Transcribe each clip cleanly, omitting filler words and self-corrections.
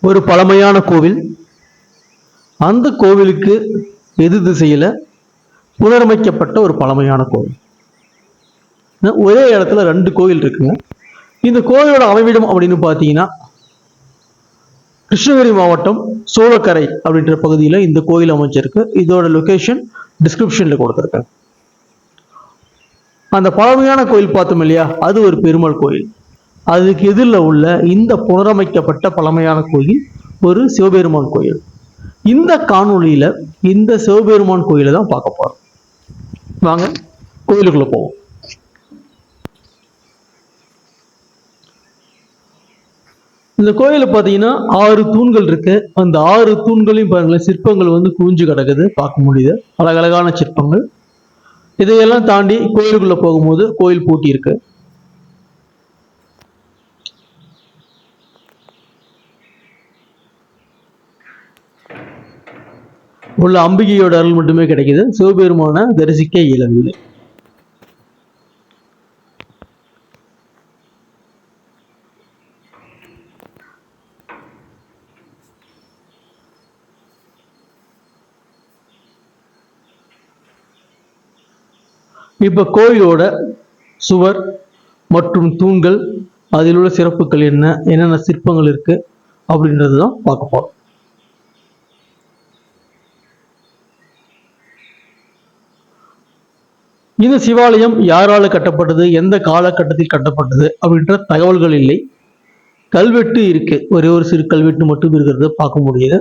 ஒரு பழமையான கோவில். அந்த கோவிலுக்கு எது திசையில புனரமைக்கப்பட்ட ஒரு பழமையான கோவில். ஒரே இடத்துல 2 கோவில் இருக்குங்க. இந்த கோவிலோட அமைவிடம் அப்படின்னு பார்த்தீங்கன்னா கிருஷ்ணகிரி மாவட்டம் சோழக்கரை அப்படின்ற பகுதியில் இந்த கோயில் அமைச்சிருக்கு. இதோட லொகேஷன் டிஸ்கிரிப்ஷன்ல கொடுத்துருக்கேன். அந்த பழமையான கோயில் பார்த்தோம் இல்லையா, அது ஒரு பெருமாள் கோயில். அதுக்கு எதிரில் உள்ள இந்த புனரமைக்கப்பட்ட பழமையான கோயில் ஒரு சிவபெருமான் கோயில். இந்த காணொளியில இந்த சிவபெருமான் கோயிலை தான் பார்க்க போறோம். வாங்க கோயிலுக்குள்ள போவோம். இந்த கோயில பார்த்தீங்கன்னா 6 தூண்கள் இருக்கு. அந்த 6 தூண்களையும் பாருங்களேன், சிற்பங்கள் வந்து குவிஞ்சு கிடக்குது, பார்க்க முடியுது. அழகழகான சிற்பங்கள். இதையெல்லாம் தாண்டி கோயிலுக்குள்ள போகும்போது கோயில் பூட்டி இருக்கு. உள்ள அம்பிகையோட அருள் மட்டுமே கிடைக்குது, சிவபெருமான தரிசிக்க இயலவில்லை. இப்ப கோயிலோட சுவர் மற்றும் தூண்கள், அதில் உள்ள சிறப்புகள் என்ன, என்னென்ன சிற்பங்கள் இருக்கு அப்படின்றது தான் பார்க்க போறோம். இந்த சிவாலயம் யாரால கட்டப்பட்டது, எந்த காலகட்டத்தில் கட்டப்பட்டது அப்படின்ற தகவல்கள் இல்லை. கல்வெட்டு இருக்கு, ஒரே ஒரு சிறு கல்வெட்டு மட்டும் இருக்கிறத பார்க்க முடியுது.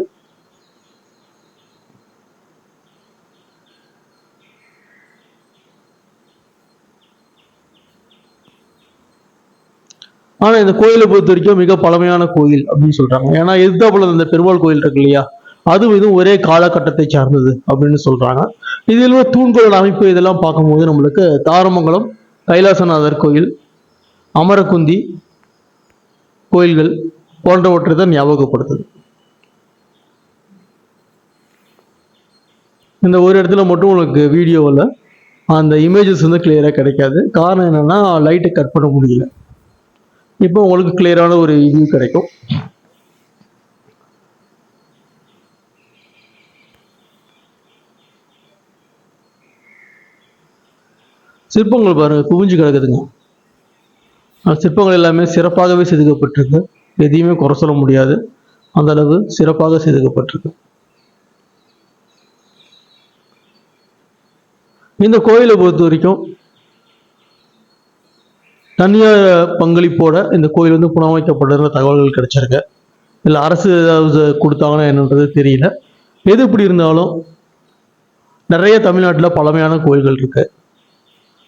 ஆனா இந்த கோயிலை பொறுத்த வரைக்கும் மிக பழமையான கோயில் அப்படின்னு சொல்றாங்க. ஏன்னா எதிர்த்தாப்புல அந்த பெருமாள் கோயில் இருக்கு இல்லையா, அது இதுவும் ஒரே காலகட்டத்தை சார்ந்தது அப்படின்னு சொல்றாங்க. இதில் உள்ள தூண்களோட அமைப்பு இதெல்லாம் பார்க்கும்போது நம்மளுக்கு தாரமங்கலம் கைலாசநாதர் கோயில், அமரகுந்தி கோயில்கள் போன்றவற்றை தான் ஞாபகப்படுத்துது. இந்த ஒரு இடத்துல மட்டும் உங்களுக்கு வீடியோவில் அந்த இமேஜஸ் வந்து கிளியராக கிடைக்காது. காரணம் என்னன்னா லைட்டை கட் பண்ண முடியல. இப்போ உங்களுக்கு கிளியரான ஒரு வியூ கிடைக்கும். சிற்பங்கள் பாருங்க, குவிஞ்சு கிடக்குதுங்க. சிற்பங்கள் எல்லாமே சிறப்பாகவே செதுக்கப்பட்டிருக்கு. எதையுமே குறை சொல்ல முடியாது, அந்த அளவு சிறப்பாக செதுக்கப்பட்டிருக்கு. இந்த கோயிலை பொறுத்த வரைக்கும் தனியார் பங்களிப்போட இந்த கோயில் வந்து புனரமைக்கப்பட்ட தகவல்கள் கிடைச்சிருக்கு. இல்லை அரசு ஏதாவது கொடுத்தாங்கன்னா என்னன்றது தெரியல. எது இப்படி இருந்தாலும் நிறைய தமிழ்நாட்டில் பழமையான கோயில்கள் இருக்கு.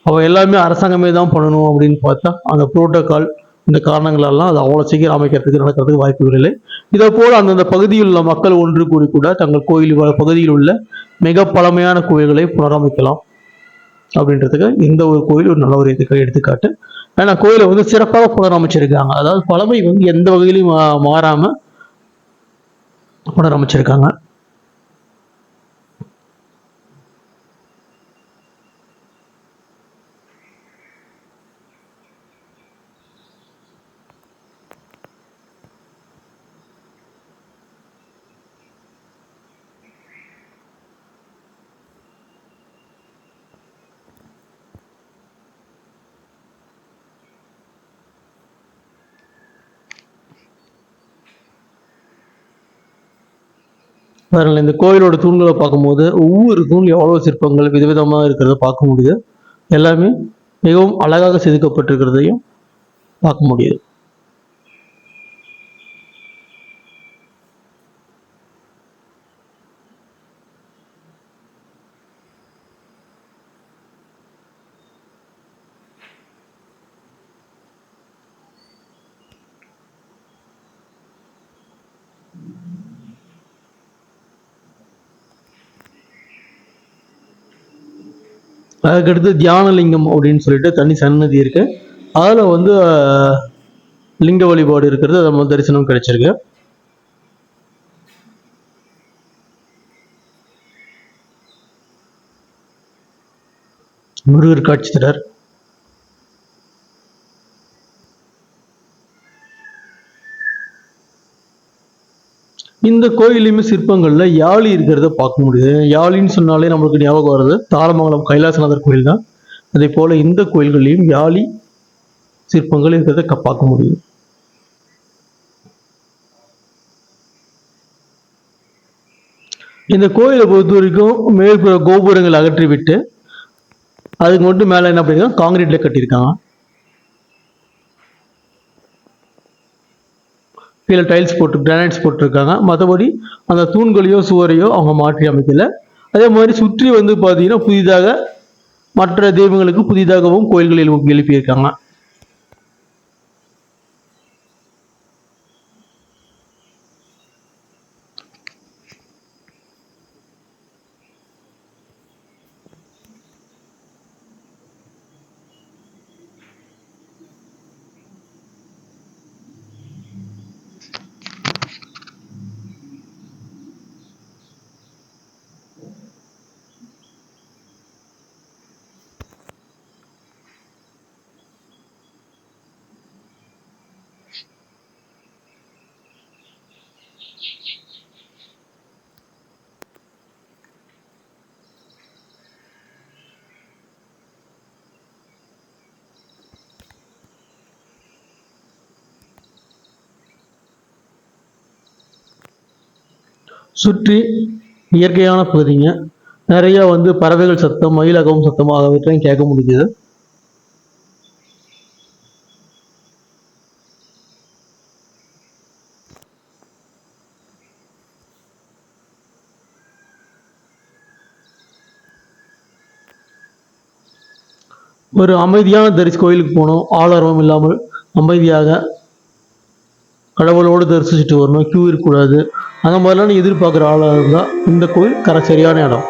அவ எல்லாமே அரசாங்கமே தான் பண்ணணும் அப்படின்னு பார்த்தா அந்த புரோட்டோகால், இந்த காரணங்களெல்லாம் அது அவ்வளோ சீக்கிரம் அமைக்கிறதுக்கு நடக்கிறதுக்கு வாய்ப்புகள் இல்லை. இதை போல் அந்தந்த பகுதியில் உள்ள மக்கள் ஒன்று கூடி கூட தங்கள் கோயில் பகுதியில் உள்ள மிக பழமையான கோயில்களை புனரமைக்கலாம் அப்படின்றதுக்கு இந்த ஒரு கோயில் ஒரு நல்ல ஒரு எடுத்துக்காட்டு. ஏன்னா கோயிலை வந்து சிறப்பாக புனரமைச்சிருக்காங்க. அதாவது பழமை வந்து எந்த வகையிலும் மாறாம புனரமைச்சிருக்காங்க. பாருங்கள், இந்த கோயிலோட தூண்களை பார்க்கும்போது ஒவ்வொரு தூண் எவ்வளவு சிற்பங்கள் விதவிதமாக இருக்கிறத பார்க்க முடியுது. எல்லாமே மிகவும் அழகாக செதுக்கப்பட்டிருக்கிறதையும் பார்க்க முடியுது. அதுக்கடுத்து தியானலிங்கம் அப்படின்னு சொல்லிட்டு தனி சன்னதி இருக்கு. அதில் வந்து லிங்க வழிபாடு இருக்கிறது, நம்ம தரிசனம் கிடைச்சிருக்கு. முருகர் காட்சி தரார். இந்த கோயிலையுமே சிற்பங்கள்ல யாழி இருக்கிறத பார்க்க முடியுது. யாழின்னு சொன்னாலே நம்மளுக்கு ஞாபகம் வருது தாளமங்கலம் கைலாசநாதர் கோயில் தான். அதே போல இந்த கோயில்கள்லையும் யாழி சிற்பங்கள் இருக்கிறத பார்க்க முடியுது. இந்த கோயிலை பொறுத்த வரைக்கும் மேற்புற கோபுரங்கள் அகற்றிவிட்டு அதுக்கு மட்டும் மேலே என்ன பண்ணிருக்காங்க, காங்கிரீட்ல கட்டியிருக்காங்க. கீழே டைல்ஸ் போட்டு கிரானைட்ஸ் போட்டிருக்காங்க. மற்றபடி அந்த தூண்களையோ சுவரையோ அவங்க மாற்றி அமைக்கல. அதே மாதிரி சுற்றி வந்து பார்த்தீங்கன்னா புதிதாக மற்ற தெய்வங்களுக்கு புதிதாகவும் கோயில்களில் எழுப்பியிருக்காங்க. சுற்றி இயற்கையான பகுதிங்க. நிறைய வந்து பறவைகள் சத்தம், மயிலகவும் சத்தம் ஆகியவற்றையும் கேட்க முடியுது. ஒரு அமைதியான கோயிலுக்கு போனோம், ஆளரவம் இல்லாமல் அமைதியாக கடவுளோடு தரிசிச்சுட்டு வரணும், கியூ இருக்கக்கூடாது, அந்த மாதிரிலாம் நீ எதிர்பார்க்குற ஆளாக இருந்தால் இந்த கோயில் சரியான இடம்.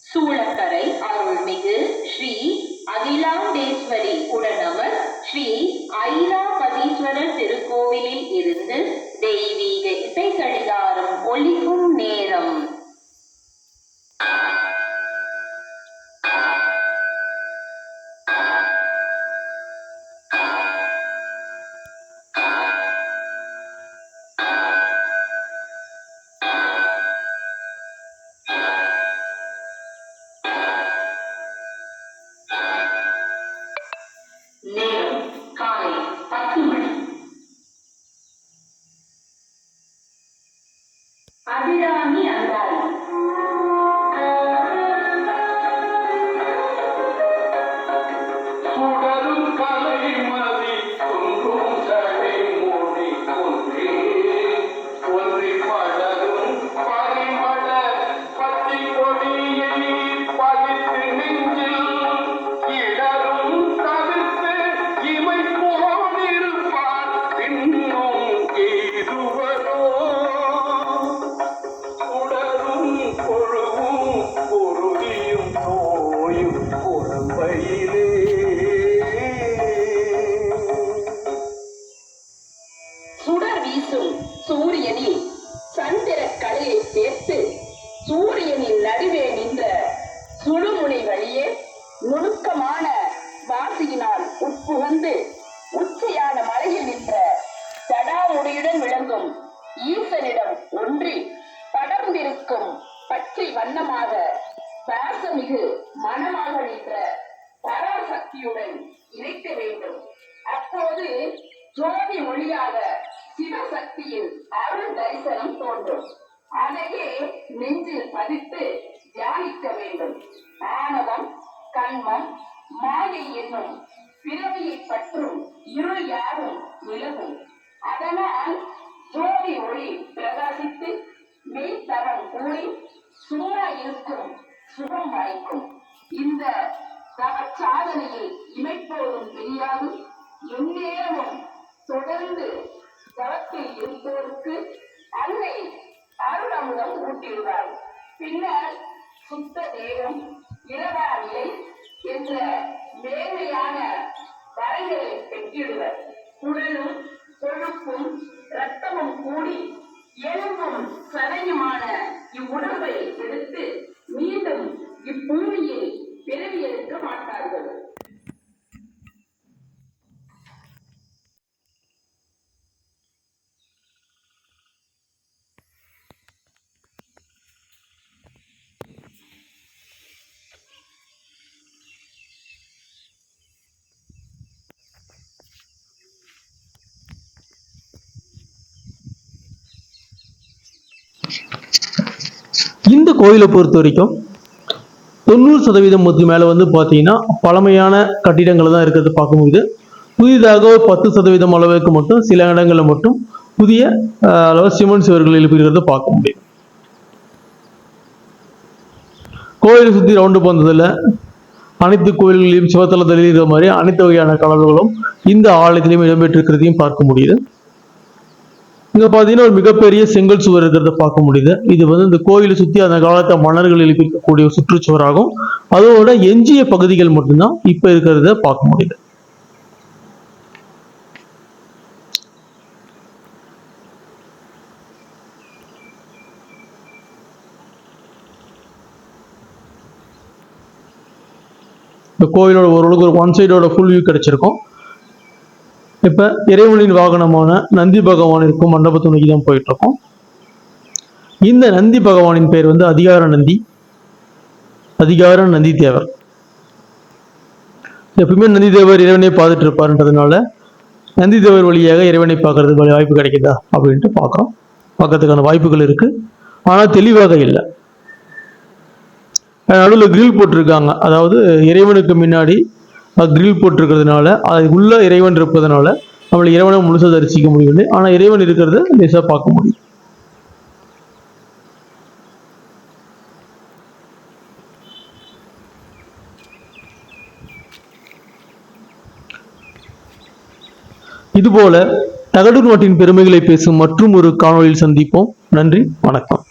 சூளக்கரை அருள்மிகு ஸ்ரீ அகிலாண்டேஸ்வரி உடனவர் ஸ்ரீ ஐராபதீஸ்வரர் திருக்கோவிலில் இருந்து தெய்வீக இசைக்கடிகாரம் ஒலிக்கும் நேரம். நேரம் காலை 10 மணி. அபிராமி அந்தாதி. சுடரும் கலைமதி குன்றும் சடை மூடி குன்றி ஒன்றி படரும் பரிமள பத்தி கொடியை பதித்து நெஞ்சில் இடரும் தவிர்த்து இமை போனிருப்பார் இன்னும் ஏதுவரோ உடரும் பொழுவும் பொருளியும் நோயும் உடம்பையிலே சுடர் வீசும் சூரியனில் சந்திர கலையை சேர்த்து சூரியனின் நடுவே நின்ற சுழுமுனை வழியே நுணுக்கமான வாசியினால் உட்புகுந்து உச்சியான மலையில் நின்ற ஜடாமுடியுடன் விளங்கும் ஈசனிடம் ஒன்றி படர்ந்திருக்கும் பச்சை வண்ணமாக பாசமிகு மனமாக நின்ற பராசக்தியுடன் இணைக்க வேண்டும். அப்போது ஜோதி ஒளியாக சிவசக்தியின் அருள் தரிசனம் தோன்றும். அதையே நெஞ்சில் பதித்து தியானிக்க வேண்டும். ஆணவம், கண்மம், மாயை என்னும் பிறவியை பற்றும் இருள் யாரும் விலகும். அதனால் ஜோதி ஒளி பிரகாசித்து மெய்த்தரம் கூறி சும்மா இருக்கும் சுகம் வாய்க்கும். இந்த சாதனையை இமைப்போதும் தெரியாது எந்நேரமும் தொடர்ந்து தவத்தில் இருப்போருக்கு அன்னை அருளமுதம் ஊட்டிடுவார். பின்னர் சுத்த தேகம் இரவா நிலை என்ற மேன்மையான வரைகளை பெற்றிடுவர். உடலும் கொழுப்பும் இரத்தமும் கூடி எலும்பும் சதையுமான இவ்வுடம்பை எடுத்து மீண்டும் இப்பூமியில் பிறவி எடுக்க மாட்டார்கள். இந்த கோயிலை பொறுத்த வரைக்கும் 90% மேல வந்து பார்த்தீங்கன்னா பழமையான கட்டிடங்கள் தான் இருக்கிறது பார்க்க முடியுது. புதிதாக ஒரு 10% அளவுக்கு மட்டும் சில இடங்களில் மட்டும் புதிய அளவு சிமெண்ட் சுவர்கள் எழுப்பியிருக்கிறத பார்க்க முடியும். கோயிலை சுற்றி ரவுண்டு போனதில் அனைத்து கோயில்களையும் சிவத்தலத்தில் இருக்கிற மாதிரி அனைத்து வகையான கலவைகளும் இந்த ஆலயத்திலையும் இடம்பெற்றிருக்கிறதையும் பார்க்க முடியுது. இங்க பாத்தீங்கன்னா ஒரு மிகப்பெரிய செங்கல் சுவர் இருக்கிறத பார்க்க முடியுது. இது வந்து இந்த கோயிலை சுத்தி அந்த காலத்தை மன்னர்கள் எழுப்பிக்கக்கூடிய சுற்றுச்சுவராகும். அதோட எஞ்சிய பகுதிகள் மட்டும்தான் இப்ப இருக்கிறத பார்க்க முடியுது. இந்த கோயிலோட ஓரளவுக்கு ஒரு ஒன் சைடோட ஃபுல் வியூ கிடைச்சிருக்கும். இப்ப இறைவனின் வாகனமான நந்தி பகவான் இருக்கும் மண்டபத்தை நோக்கி தான் போயிட்டு இருக்கோம். இந்த நந்தி பகவானின் பெயர் வந்து அதிகார நந்தி தேவர். எப்பவுமே நந்தி தேவர் இறைவனை பார்த்துட்டு இருப்பாருன்றதுனால நந்தி தேவர் வழியாக இறைவனை பார்க்கறதுக்கு வாய்ப்பு கிடைக்குதா அப்படின்ட்டு பார்க்கறதுக்கான வாய்ப்புகள் இருக்கு. ஆனா தெளிவாக இல்லை. நடுவில் கிரில் போட்டிருக்காங்க. அதாவது இறைவனுக்கு முன்னாடி கிரில் போட்டிருக்கிறதுனால அது உள்ள இறைவன் இருப்பதனால நம்மளை இறைவனை முழுசா தரிசிக்க முடியவில்லை. ஆனா இறைவன் இருக்கிறத லேசா பார்க்க முடியும். இதுபோல தகடூர் நாட்டின் பெருமைகளை பேசும் மற்றும் ஒரு காணொளியில் சந்திப்போம். நன்றி, வணக்கம்.